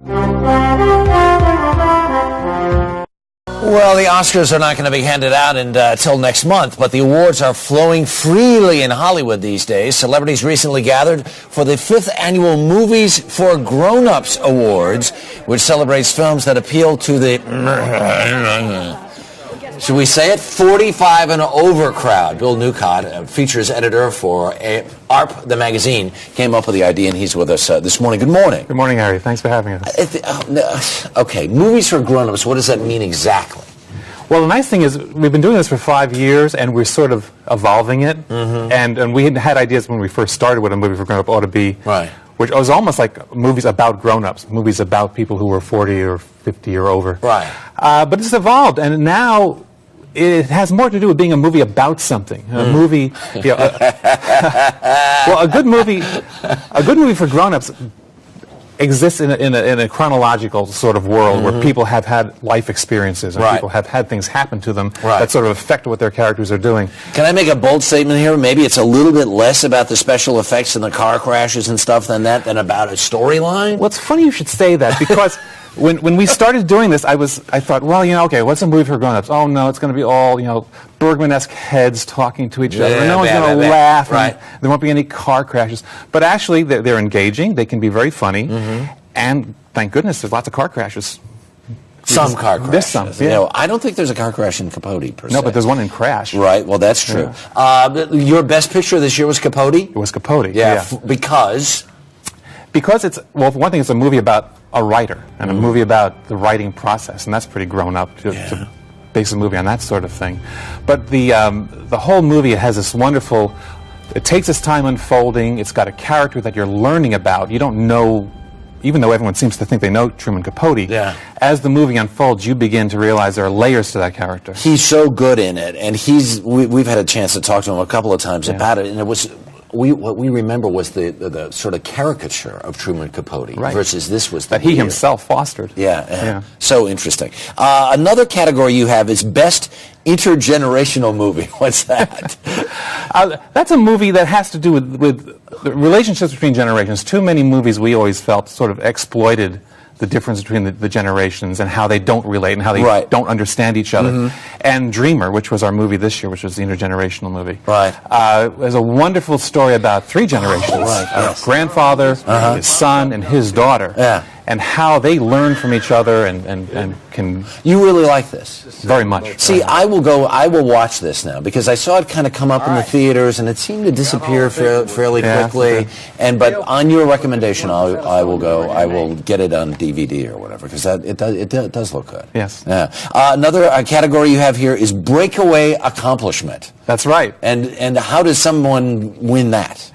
Well, the Oscars are not going to be handed out until next month, but the awards are flowing freely in Hollywood these days. Celebrities recently gathered for the 5th annual Movies for Grownups Awards, which celebrates films that appeal to the, should we say it, 45 and over crowd. Bill Newcott, features editor for AARP, the magazine, came up with the idea, and he's with us this morning. Good morning. Good morning, Harry. Thanks for having us. Okay, Movies for Grownups, what does that mean exactly? Well, the nice thing is we've been doing this for 5 years, and we're sort of evolving it. And we had ideas when we first started what a movie for grown-up ought to be. Right. Which was almost like movies about grown-ups, movies about people who were 40 or 50 or over. Right. But it's evolved, and now it has more to do with being a movie about something. A movie, well, a good movie for grown-ups exists in a chronological sort of world where people have had life experiences and people have had things happen to them that sort of affect what their characters are doing. Can I make a bold statement here? Maybe it's a little bit less about the special effects and the car crashes and stuff than about a storyline? Well, it's funny you should say that, because when we started doing this, I thought, well, okay, what's a movie for grown-ups? Oh, no, it's going to be all, Bergman-esque heads talking to each other. And no one's going to laugh. And there won't be any car crashes. But actually, they're engaging. They can be very funny. And thank goodness, there's lots of car crashes. Some car crashes. There's some, yeah. I don't think there's a car crash in Capote, per se. No, but there's one in Crash. Right, well, that's true. Yeah. Your best picture this year was Capote? It was Capote, yeah. Because? Because it's, well, for one thing, it's a movie about a writer and a movie about the writing process, and that's pretty grown up to base a movie on that sort of thing. But the whole movie has this wonderful, it takes its time unfolding. It's got a character that you're learning about. You don't know, even though everyone seems to think they know Truman Capote, as the movie unfolds, you begin to realize there are layers to that character. He's so good in it, and we've had a chance to talk to him a couple of times about it, and it was, what we remember was the sort of caricature of Truman Capote versus this was that he himself fostered. Yeah. So interesting. Another category you have is Best Intergenerational Movie. What's that? That's a movie that has to do with the relationships between generations. Too many movies, we always felt, sort of exploited the difference between the generations and how they don't relate and how they don't understand each other. And Dreamer, which was our movie this year, which was the intergenerational movie, is a wonderful story about 3 generations. Grandfather, his son, and his daughter. And how they learn from each other and can... You really like this? Very much. See, I will watch this now, because I saw it kind of come up in the theaters, and it seemed to disappear fairly quickly. But on your recommendation, I will go. I will get it on DVD or whatever, because it does look good. Yes. Yeah. Another category you have here is Breakaway Accomplishment. That's right. And how does someone win that?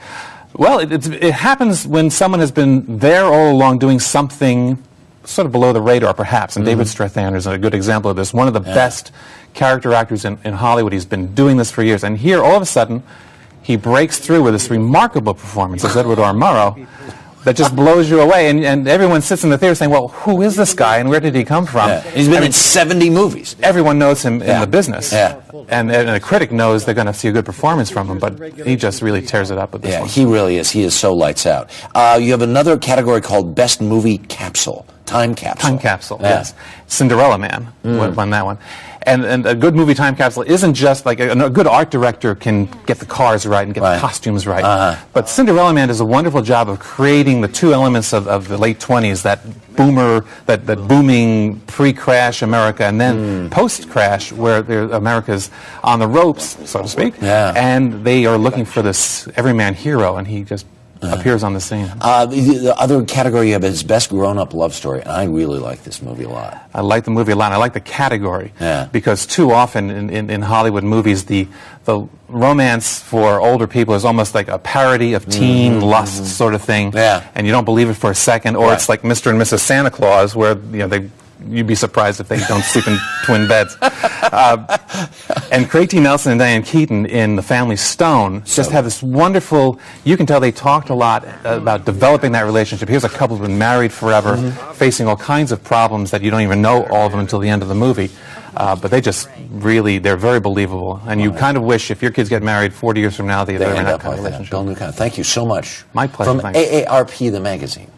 Well, it happens when someone has been there all along doing something sort of below the radar, perhaps. And David Strathairn is a good example of this. One of the best character actors in Hollywood. He's been doing this for years. And here, all of a sudden, he breaks through with this remarkable performance as Edward R. Murrow that just blows you away. And everyone sits in the theater saying, well, who is this guy and where did he come from? He's been in 70 movies. Everyone knows him in the business. And a critic knows they're going to see a good performance from him, but he just really tears it up with this one. He really is. He is so lights out. You have another category called Best Movie Capsule. Time Capsule. Time Capsule, yes. Cinderella Man won that one. And a good movie time capsule isn't just like a good art director can get the cars right and get the costumes right. But Cinderella Man does a wonderful job of creating the 2 elements of the late 20s, that booming pre-crash America, and then post-crash where America's on the ropes, so to speak, and they are looking for this everyman hero, and he just appears on the scene. The other category you have is Best Grown-Up Love Story, and I really like this movie a lot. I like the movie a lot. I like the category because too often in Hollywood movies, the romance for older people is almost like a parody of teen lust sort of thing, and you don't believe it for a second, or it's like Mr. and Mrs. Santa Claus, where you'd be surprised if they don't sleep in twin beds. And Craig T. Nelson and Diane Keaton in The Family Stone just have this wonderful, you can tell they talked a lot about developing that relationship. Here's a couple who've been married forever, facing all kinds of problems that you don't even know all of them until the end of the movie. But they just really, they're very believable. And you kind of wish if your kids get married 40 years from now, they're in that kind of relationship. Bill Newcott, thank you so much. My pleasure. From AARP, the magazine.